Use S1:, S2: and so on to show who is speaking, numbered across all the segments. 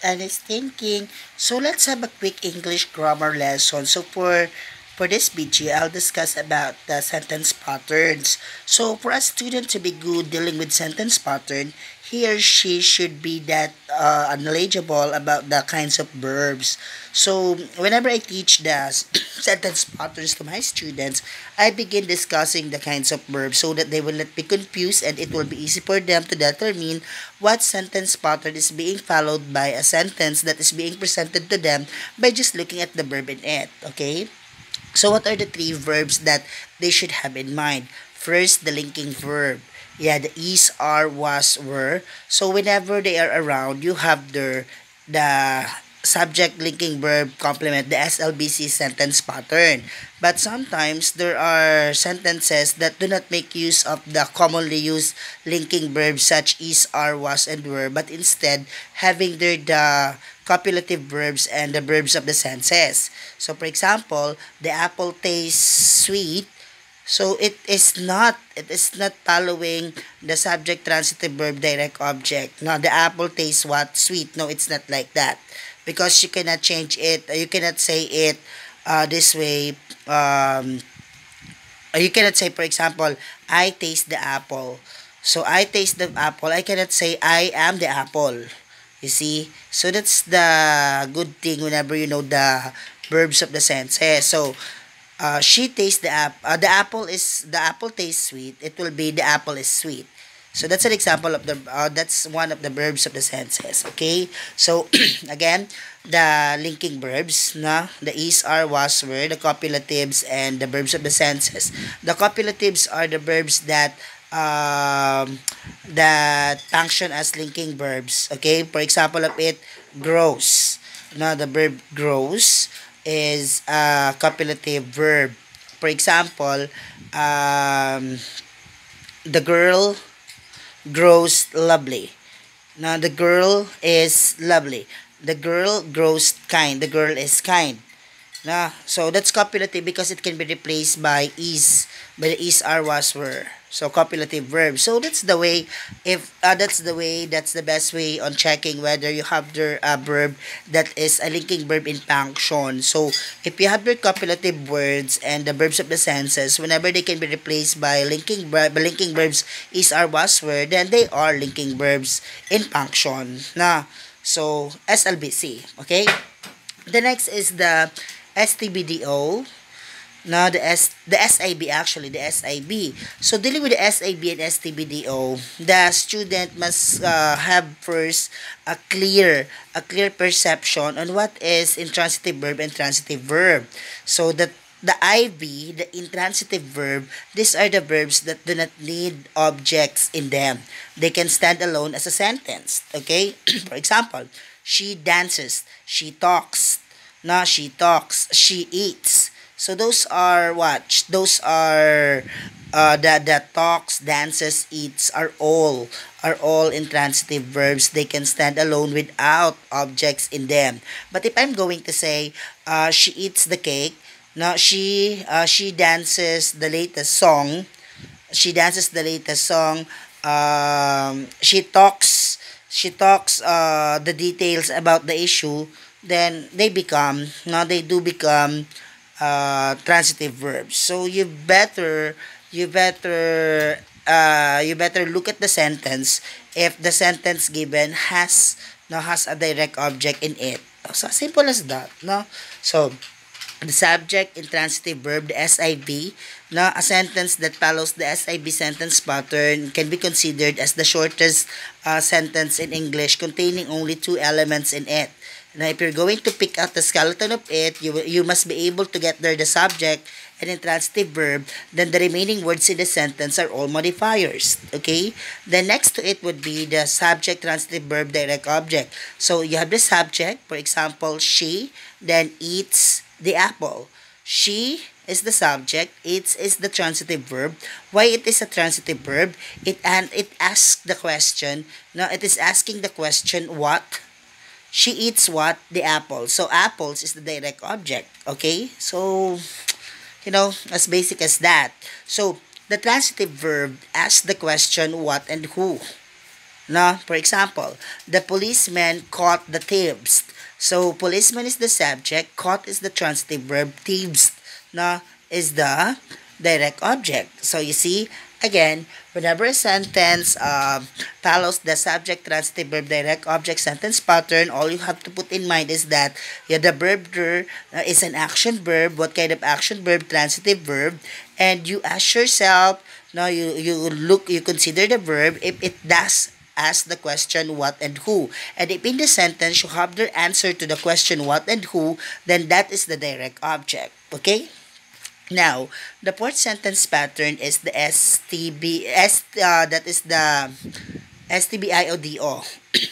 S1: and is thinking. So let's have a quick English grammar lesson. So for this video, I'll discuss about the sentence patterns. So for a student to be good dealing with sentence pattern, he or she should be that knowledgeable about the kinds of verbs. So whenever I teach the sentence patterns to my students, I begin discussing the kinds of verbs so that they will not be confused and it will be easy for them to determine what sentence pattern is being followed by a sentence that is being presented to them by just looking at the verb in it. Okay? So what are the three verbs that they should have in mind? First, the linking verb. Yeah, the is, are, was, were. So whenever they are around, you have the subject linking verb complement the SLBC sentence pattern. But sometimes there are sentences that do not make use of the commonly used linking verbs such is, are, was, and were, but instead having the copulative verbs and the verbs of the senses. So for example, the apple tastes sweet. So it is not following the subject transitive verb direct object. No, the apple tastes what? Sweet. No, it's not like that. Because you cannot change it. You cannot say it this way. You cannot say, for example, I taste the apple. So I taste the apple. I cannot say I am the apple. You see? So that's the good thing whenever you know the verbs of the senses. So she tastes the apple. The apple tastes sweet. It will be the apple is sweet. So that's an example of the that's one of the verbs of the senses. Okay. So again, the linking verbs, na the is, are, was, were, the copulatives, and the verbs of the senses. The copulatives are the verbs that function as linking verbs. Okay. For example of it, grows. Now the verb grows is a copulative verb. For example, the girl grows lovely. Now the girl is lovely. The girl grows kind. The girl is kind. So that's copulative because it can be replaced by the is, are, was, were. So copulative verb. So that's the way. If that's the best way on checking whether you have the verb that is a linking verb in function. So if you have your copulative words and the verbs of the senses, whenever they can be replaced by linking verbs is, are, was, were, then they are linking verbs in function. So SLBC. Okay. The next is the STBDO. No, the SIB, actually, the SIB. So dealing with the SIB and STBDO, the student must have first a clear perception on what is intransitive verb and transitive verb. So that the IB, the intransitive verb, these are the verbs that do not need objects in them. They can stand alone as a sentence. Okay? For example, she dances, she talks, she eats. So those are what? Those are the talks, dances, eats are all intransitive verbs. They can stand alone without objects in them. But if I'm going to say, she eats the cake, she dances the latest song. She dances the latest song. She talks the details about the issue. Then they do become transitive verbs. So you better look at the sentence if the sentence given has a direct object in it. So simple as that, no? So the subject intransitive verb, the SIV, a sentence that follows the SIV sentence pattern can be considered as the shortest sentence in English containing only two elements in it. Now, if you're going to pick out the skeleton of it, you must be able to get there the subject and intransitive verb. Then the remaining words in the sentence are all modifiers. Okay? Then next to it would be the subject, transitive verb, direct object. So you have the subject, for example, she, then eats the apple. She is the subject, eats is the transitive verb. Why it is a transitive verb? It asks the question. Now it is asking the question what? She eats what? The apple. So apples is the direct object. Okay? So as basic as that. So the transitive verb asks the question what and who. No, for example, the policeman caught the thieves. So policeman is the subject, caught is the transitive verb, thieves no is the direct object. So you see, again, whenever a sentence follows the subject, transitive verb, direct object sentence pattern, all you have to put in mind is that the verb there is an action verb. What kind of action verb? Transitive verb. And you ask yourself, no, you consider the verb if it does ask the question what and who. And if in the sentence you have the answer to the question what and who, then that is the direct object. Okay? Now, the fourth sentence pattern is the that is the STBIODO.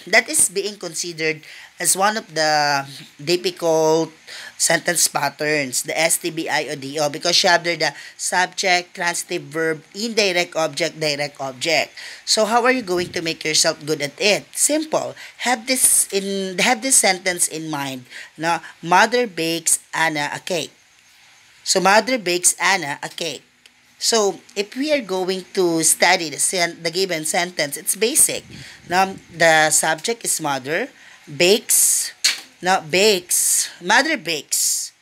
S1: That is being considered as one of the difficult sentence patterns, the STBIODO, because you have there the subject, transitive verb, indirect object, direct object. So how are you going to make yourself good at it? Simple. Have this sentence in mind. Now, mother bakes Anna a cake. So mother bakes Anna a cake. So if we are going to study the given sentence, it's basic. Now the subject is mother, bakes. Now bakes, mother bakes.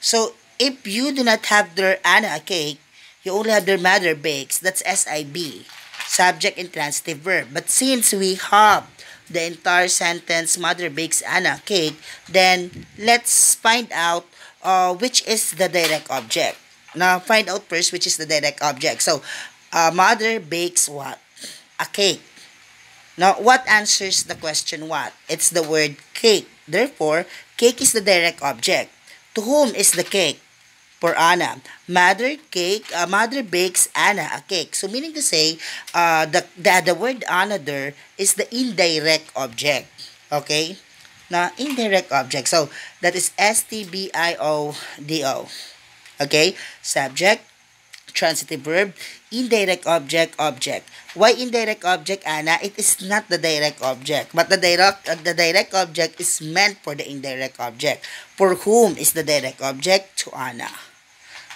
S1: So if you do not have their Anna a cake, you only have their mother bakes. That's SIB, subject and transitive verb. But since we have the entire sentence, mother bakes Anna a cake, then let's find out which is the direct object. Now, find out first which is the direct object. So, mother bakes what? A cake. Now, what answers the question what? It's the word cake. Therefore, cake is the direct object. To whom is the cake? For Anna. Mother bakes Anna a cake. So, meaning to say, the word Anna there is the indirect object. Okay? Now, indirect object. So, that is STBIODO. Okay? Subject, transitive verb, indirect object, object. Why indirect object, Anna? It is not the direct object. But the direct object is meant for the indirect object. For whom is the direct object? To Anna.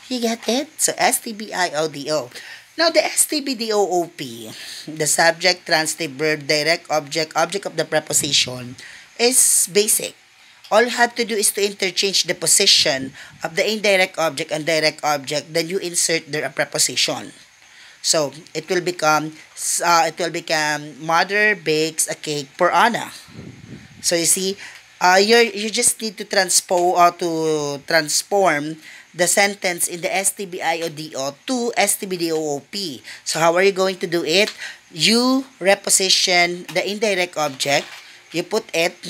S1: You get it? So, STBIODO. Now, the STBDOOP, the subject, transitive verb, direct object, object of the preposition, is basic. All you have to do is to interchange the position of the indirect object and direct object, then you insert there a preposition. So it will become mother bakes a cake for Anna. So you see, you just need to transform the sentence in the STBIODO to STBDOOP. So how are you going to do it? You reposition the indirect object. You put it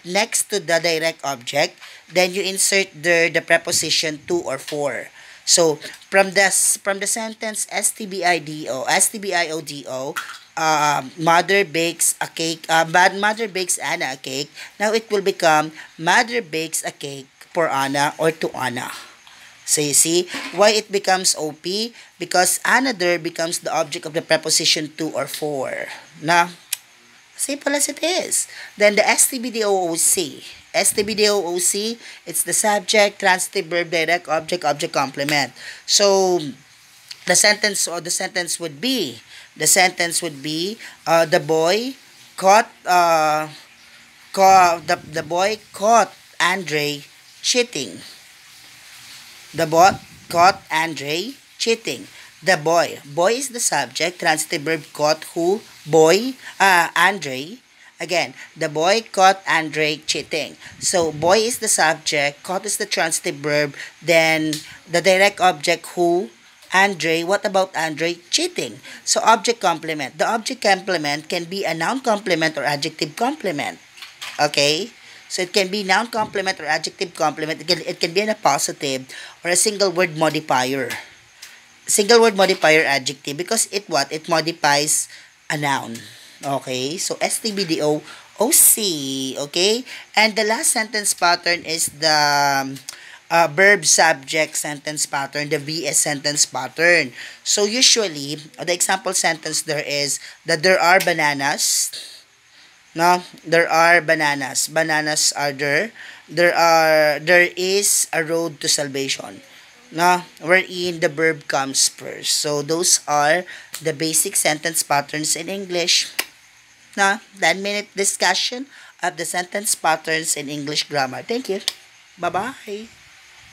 S1: next to the direct object, then you insert the preposition to or for. So from the sentence STBIODO, mother bakes a cake, mother bakes Anna a cake. Now it will become mother bakes a cake for Anna or to Anna. So you see why it becomes OP? Because Anna there becomes the object of the preposition to or for. Now, simple as it is. Then the STBDOOC. STBDOOC, it's the subject, transitive verb, direct object, object complement. So the sentence would be the boy caught Andre cheating. The boy caught Andre cheating. The boy is the subject, transitive verb caught who? Boy, Andre. Again, the boy caught Andre cheating. So, boy is the subject, caught is the transitive verb, then the direct object who? Andre. What about Andre? Cheating. So, object complement. The object complement can be a noun complement or adjective complement. Okay? So, it can be noun complement or adjective complement. It can be in a positive or a single word modifier. Single word modifier adjective because it modifies a noun. Okay, so STBDOOC. Okay, and the last sentence pattern is the verb subject sentence pattern, the VS sentence pattern. So usually the example sentence there is that there are bananas. No, there are bananas. Bananas are there. There is a road to salvation. No, wherein the verb comes first. So those are the basic sentence patterns in English. na 10-minute discussion of the sentence patterns in English grammar. Thank you. Bye-bye.